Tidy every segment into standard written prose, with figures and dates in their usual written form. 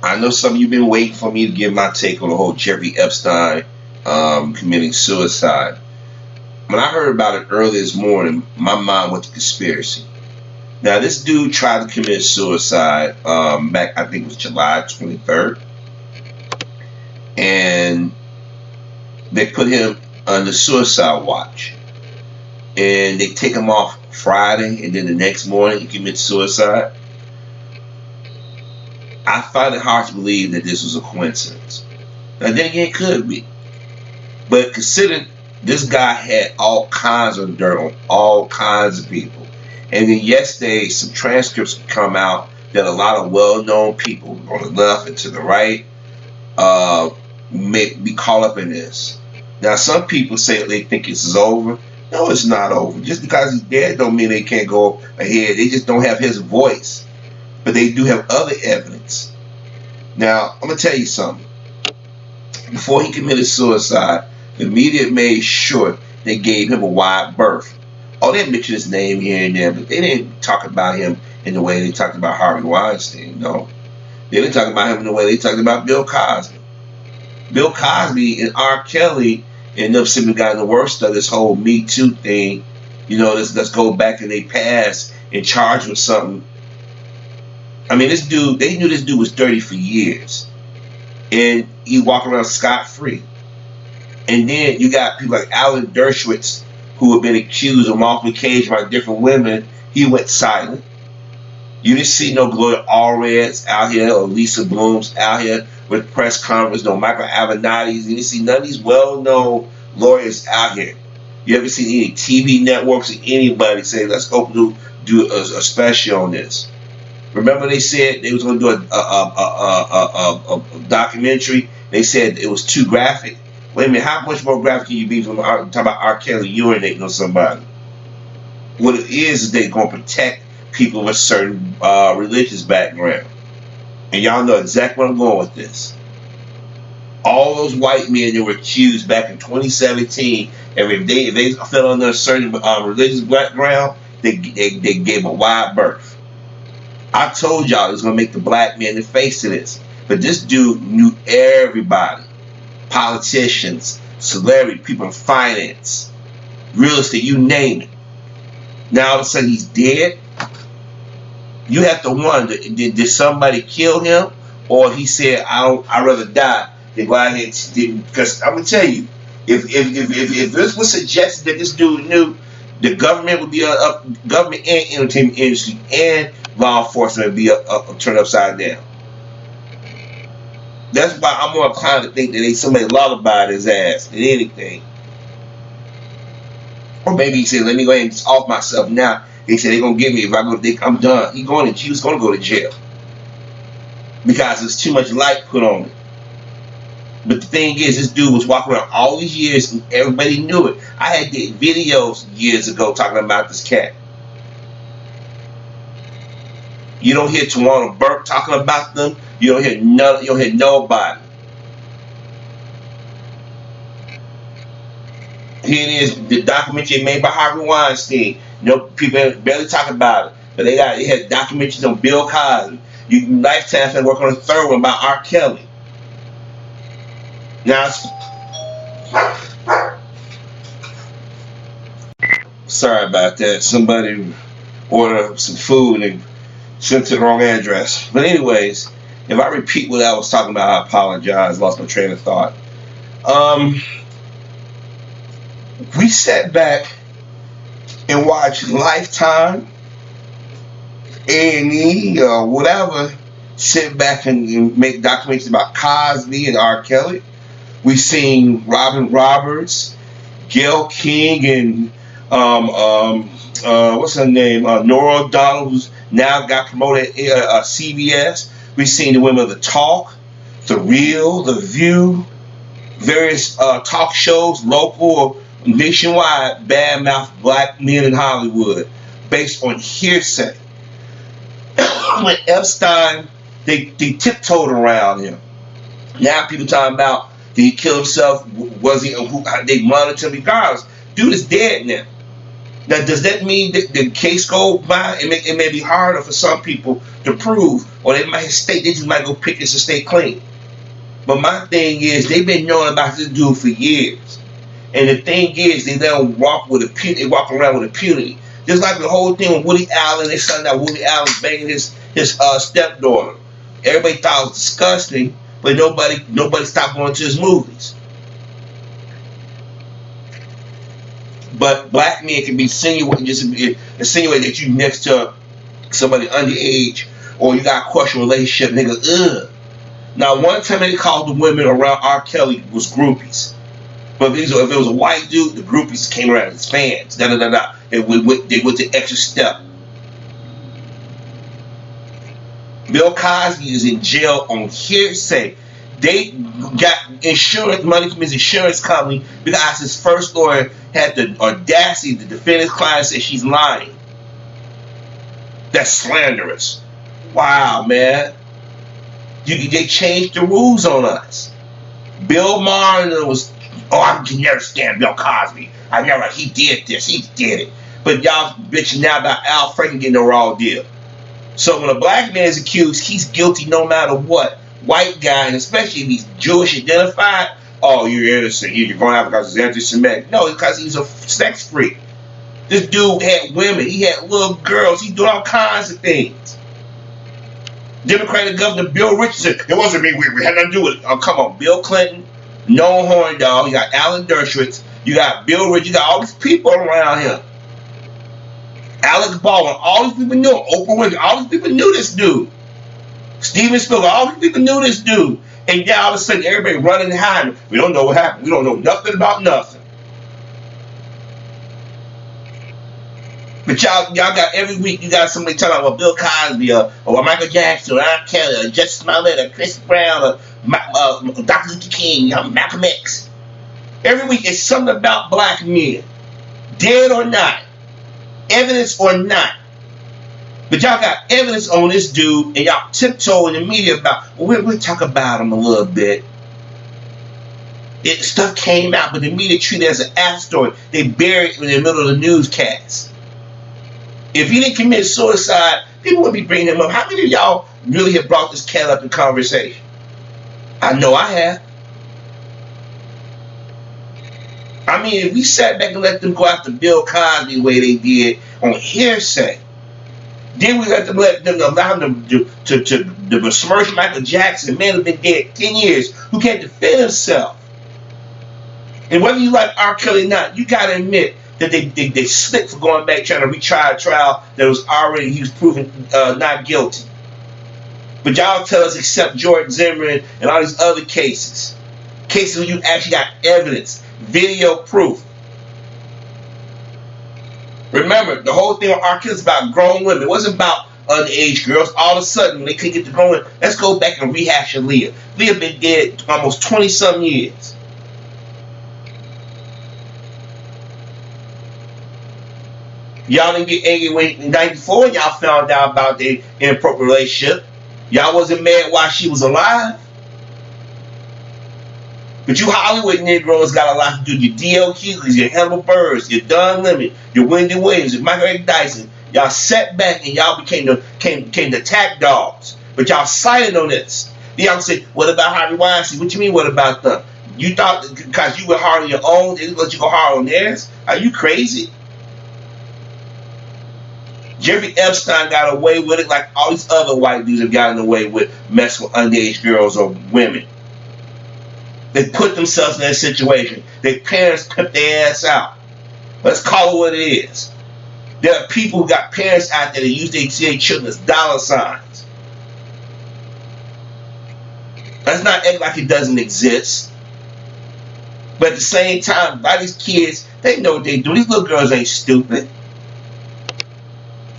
I know some of you been waiting for me to give my take on the whole Jeffrey Epstein committing suicide. When I heard about it early this morning, my mind went to conspiracy. Now, this dude tried to commit suicide back, I think it was July 23rd, and they put him under suicide watch. And they take him off Friday, and then the next morning he commits suicide. I find it hard to believe that this was a coincidence. Now, then again, it could be. But considering this guy had all kinds of dirt on all kinds of people. And then yesterday, some transcripts come out that a lot of well-known people on the left and to the right may be caught up in this. Now, some people say they think this is over. No, it's not over. Just because he's dead don't mean they can't go ahead. They just don't have his voice. But they do have other evidence. Now, I'm going to tell you something. Before he committed suicide, the media made sure they gave him a wide berth. Oh, they mentioned his name here and there, but they didn't talk about him in the way they talked about Harvey Weinstein, no. They didn't talk about him in the way they talked about Bill Cosby. Bill Cosby and R. Kelly ended up simply got in the worst of this whole Me Too thing. You know, let's go back in their past and charge with something. I mean, this dude, they knew this dude was dirty for years. And he walked around scot-free. And then you got people like Alan Dershowitz, who have been accused on multiple occasions by different women. He went silent. You didn't see no Gloria Allreds out here or Lisa Blooms out here with press conference, no Michael Avenatti's. You didn't see none of these well-known lawyers out here. You haven't seen any TV networks or anybody say, let's go do a special on this. Remember they said they was going to do a documentary. They said it was too graphic. Wait a minute, how much more graphic can you be from talking about R. Kelly urinating on somebody? What it is they're going to protect people with certain religious background. And y'all know exactly where I'm going with this. All those white men that were accused back in 2017, and if they fell under a certain religious background, they gave a wide berth. I told y'all it was going to make the black man the face of this. But this dude knew everybody. Politicians, celebrity, people in finance, real estate, you name it. Now all of a sudden he's dead. You have to wonder, did somebody kill him? Or he said, I'd rather die than go out here and, because I'm going to tell you, if this was suggested that this dude knew, the government would be government and entertainment industry and law enforcement would be turned upside down. That's why I'm more inclined to think that somebody lullabied his ass than anything. Or maybe he said, let me go ahead and off myself now. They said they're going to get me if I go, I'm done. He was going to go to jail. Because there's too much light put on it. But the thing is, this dude was walking around all these years and everybody knew it. I had did videos years ago talking about this cat. You don't hear Tawana Burke talking about them. You don't hear nobody. Here it is, the documentary made by Harvey Weinstein. You know, people barely talk about it. But they had documentaries on Bill Cosby. Lifetime's been working on a third one about R. Kelly. Now, sorry about that. Somebody ordered some food and sent to the wrong address. But anyways, if I repeat what I was talking about, I apologize. Lost my train of thought. We sat back and watched Lifetime, A&E, or whatever, sit back and make documentaries about Cosby and R. Kelly. We've seen Robin Roberts, Gayle King, and what's her name? Nora O'Donnell, who's now got promoted at CBS. We've seen the women of The Talk, The Real, The View, various talk shows, local or nationwide, badmouth black men in Hollywood, based on hearsay. When Epstein, they tiptoed around him. Now people talking about, did he kill himself? Was he? They monitored him regardless. Dude is dead now. Now, does that mean that the case go by? It may be harder for some people to prove, or they might they just might go pick this and stay clean. But my thing is, they've been knowing about this dude for years. And the thing is, they don't walk with impunity. They walk around with impunity. Just like the whole thing with Woody Allen. They found out Woody Allen banging his stepdaughter. Everybody thought it was disgusting, but nobody stopped going to his movies. But black men can be insinuated that you next to somebody underage, or you got a questionable relationship, and they go, ugh. Now, one time they called the women around R. Kelly was groupies. But if it was a white dude, the groupies came around as fans. They went the extra step. Bill Cosby is in jail on hearsay. They got insurance money from his insurance company because his first lawyer had the audacity to defend his client and say she's lying. That's slanderous. Wow, man. They changed the rules on us. Bill Maher was, I can never stand Bill Cosby. He did this, he did it. But y'all bitching now about Al Franken getting a raw deal. So when a black man is accused, he's guilty no matter what. White guy, and especially if he's Jewish identified, oh, you're innocent. You're going out because he's anti-Semitic. No, it's because he's a sex freak. This dude had women. He had little girls. He doing all kinds of things. Democratic Governor Bill Richardson, it wasn't me. We had nothing to do with it. Oh, come on. Bill Clinton, Noah Horndog, you got Alan Dershowitz, you got Bill Richardson, you got all these people around him. Alex Baldwin, all these people knew him. Oprah Winfrey, all these people knew this dude. Steven Spielberg, all these people knew this dude. And now all of a sudden everybody running and hiding. We don't know what happened. We don't know nothing about nothing. But y'all got every week you got somebody talking about Bill Cosby or Michael Jackson or R. Kelly or Justice Smollett or Chris Brown or Dr. Luther King, Malcolm X. Every week it's something about black men. Dead or not. Evidence or not. But y'all got evidence on this dude and y'all tiptoe in the media about, well, we'll talk about him a little bit. Stuff came out, but the media treated it as an after story. They buried it in the middle of the newscast. If he didn't commit suicide, people would be bringing him up. How many of y'all really have brought this cat up in conversation? I know I have. I mean, if we sat back and let them go after Bill Cosby the way they did on hearsay, then we allow them to besmirch Michael Jackson, man who's been dead 10 years, who can't defend himself. And whether you like R. Kelly or not, you got to admit that they slipped for going back trying to retry a trial that was already, he was proven not guilty. But y'all tell us except George Zimmerman and all these other cases. Cases where you actually got evidence, video proof. Remember, the whole thing on R. Kelly is about grown women. It wasn't about underage girls. All of a sudden, when they couldn't get to grown women, let's go back and rehash Aaliyah. Aaliyah been dead almost 20-some years. Y'all didn't get angry when in 94 y'all found out about the inappropriate relationship. Y'all wasn't mad while she was alive. But you Hollywood Negroes got a lot to do. Your D.L. Hughley's, your Hannibal Burrs, your Don Lemon, your Wendy Williams, your Michael Eric Dyson. Y'all sat back and y'all became the attack dogs. But y'all silent on this. Y'all say, what about Harvey Weinstein? What you mean, what about them? You thought because you were hard on your own, they didn't let you go hard on theirs? Are you crazy? Jeffrey Epstein got away with it like all these other white dudes have gotten away with messing with underage girls or women. They put themselves in that situation. Their parents pimp their ass out. Let's call it what it is. There are people who got parents out there that use their children as dollar signs. Let's not act like it doesn't exist. But at the same time, by these kids, they know what they do. These little girls ain't stupid.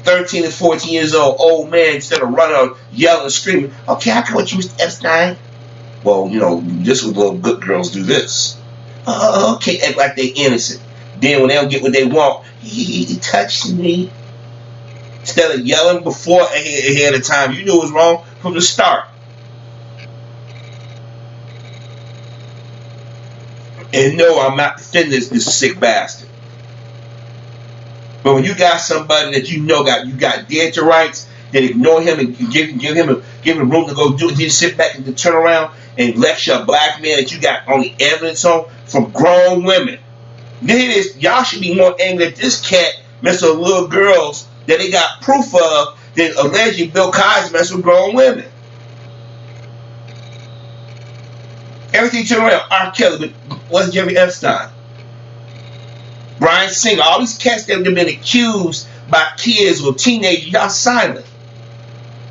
13 and 14 years old man, instead of running out yelling and screaming, okay, I come with you, Mr. Epstein. Well, you know, this is what little good girls do this. Okay, act like they innocent. Then when they don't get what they want, he touched me. Instead of yelling before ahead of time, you knew it was wrong from the start. And no, I'm not defending this sick bastard. But when you got somebody that you know you got dead to rights, then ignore him and give him room to go do it. Then sit back and turn around and lecture a black man that you got only evidence on from grown women. Then it is, y'all should be more angry at this cat messing with little girls that they got proof of than allegedly Bill Cosby messing with grown women. Everything turned around. R. Kelly, but wasn't Jeffrey Epstein? Brian Singer, all these cats that have been accused by kids or teenagers, y'all silent.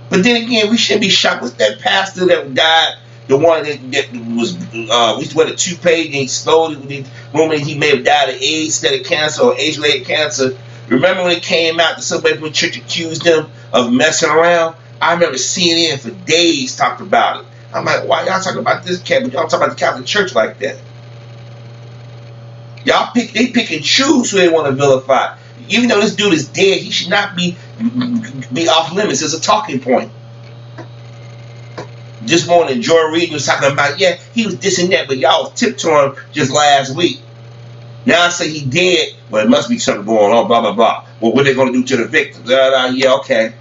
But then again, we shouldn't be shocked. What's that pastor that died? The one that was, we used to wear the toupee and he slowly, woman, he may have died of AIDS instead of cancer or age-related cancer. Remember when it came out that somebody from the church accused them of messing around? I remember CNN for days talked about it. I'm like, why y'all talking about this cat, but y'all talking about the Catholic Church like that? Y'all they pick and choose who they want to vilify. Even though this dude is dead, he should not be off limits as a talking point. This morning, Joy Reid was talking about, yeah, he was this and that, but y'all was tiptoeing just last week. Now I say he dead, well, it must be something going on, blah, blah, blah. Well, what are they going to do to the victims? Yeah, okay.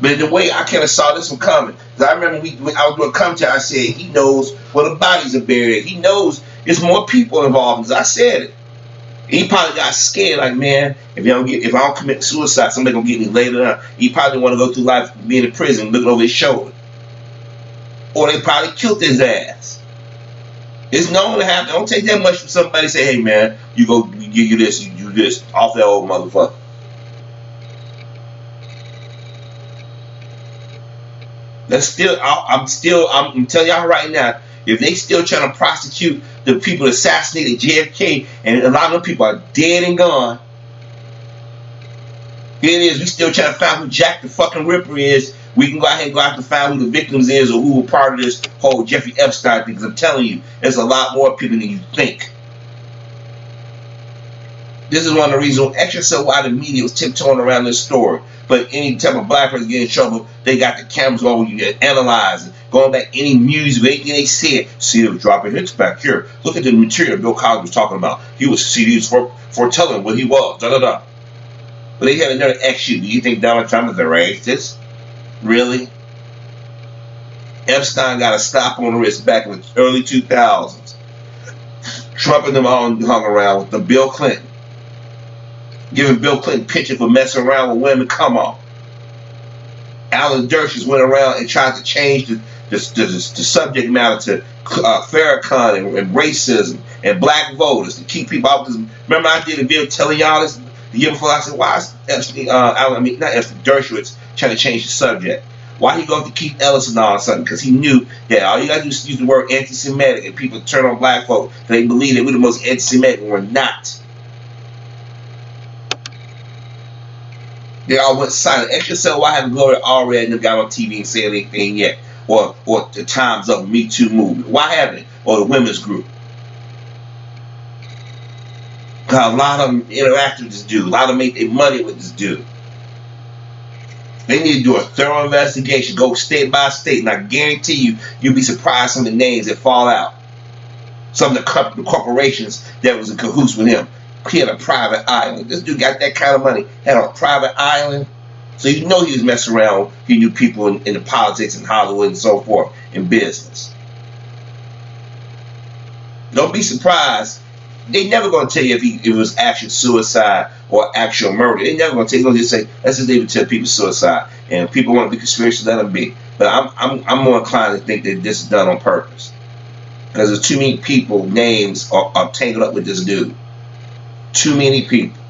But the way I kind of saw this one coming, because I remember when I was doing commentary, I said he knows where the bodies are buried. He knows there's more people involved. Because I said it, he probably got scared. Like, man, if I don't commit suicide, somebody gonna get me later on. He probably want to go through life being in prison, looking over his shoulder, or they probably killed his ass. It's known to happen. Don't take that much from somebody. Say, hey, man, you go, we give you this, you do this, off that old motherfucker. I'm telling y'all right now, if they still trying to prosecute the people that assassinated JFK, and a lot of them people are dead and gone, here it is, we still trying to find who Jack the fucking Ripper is. We can go ahead and go out to find who the victims is or who were part of this whole Jeffrey Epstein thing, because I'm telling you, there's a lot more people than you think. This is one of the reasons, extra so why the media was tiptoeing around this story. But any type of black person get in trouble, they got the cameras on you and analyzing, going back any music, anything they said. See, they were dropping hits back here. Look at the material Bill Cosby was talking about. He was foretelling what he was. Da da da. But they had another ask you. Do you think Donald Trump is a racist? Really? Epstein got a stop on the wrist back in the early 2000s. Trump and them all hung around with the Bill Clinton. Giving Bill Clinton picture for messing around with women. Come on. Alan Dershowitz went around and tried to change the subject matter to Farrakhan and racism and black voters to keep people out. Remember I did a video telling y'all this the year before. I said, why is Dershowitz trying to change the subject? Why he going to Keith Ellison all of a sudden? Because he knew that all you got to do is use the word anti-Semitic and people turn on black folk because they believe that we're the most anti-Semitic and we're not. They all went silent. Extra so why haven't Gloria already and got on TV and said anything yet? Or the Time's Up Me Too movement. Why haven't it? Or the women's group? Because a lot of them interact with this dude. A lot of them make their money with this dude. They need to do a thorough investigation. Go state by state. And I guarantee you, you'll be surprised some of the names that fall out. Some of the corporations that was in cahoots with him. He had a private island. This dude got that kind of money. Had a private island. So you know he was messing around. He knew people in the politics in Hollywood and so forth, in business. Don't be surprised. They never going to tell you if it was actual suicide or actual murder. They never going to tell you. They're going to just say, let's just leave it to people suicide. And if people want to be conspiracy, let them be. But I'm more inclined to think that this is done on purpose. Because there's too many people, names are tangled up with this dude. Too many people.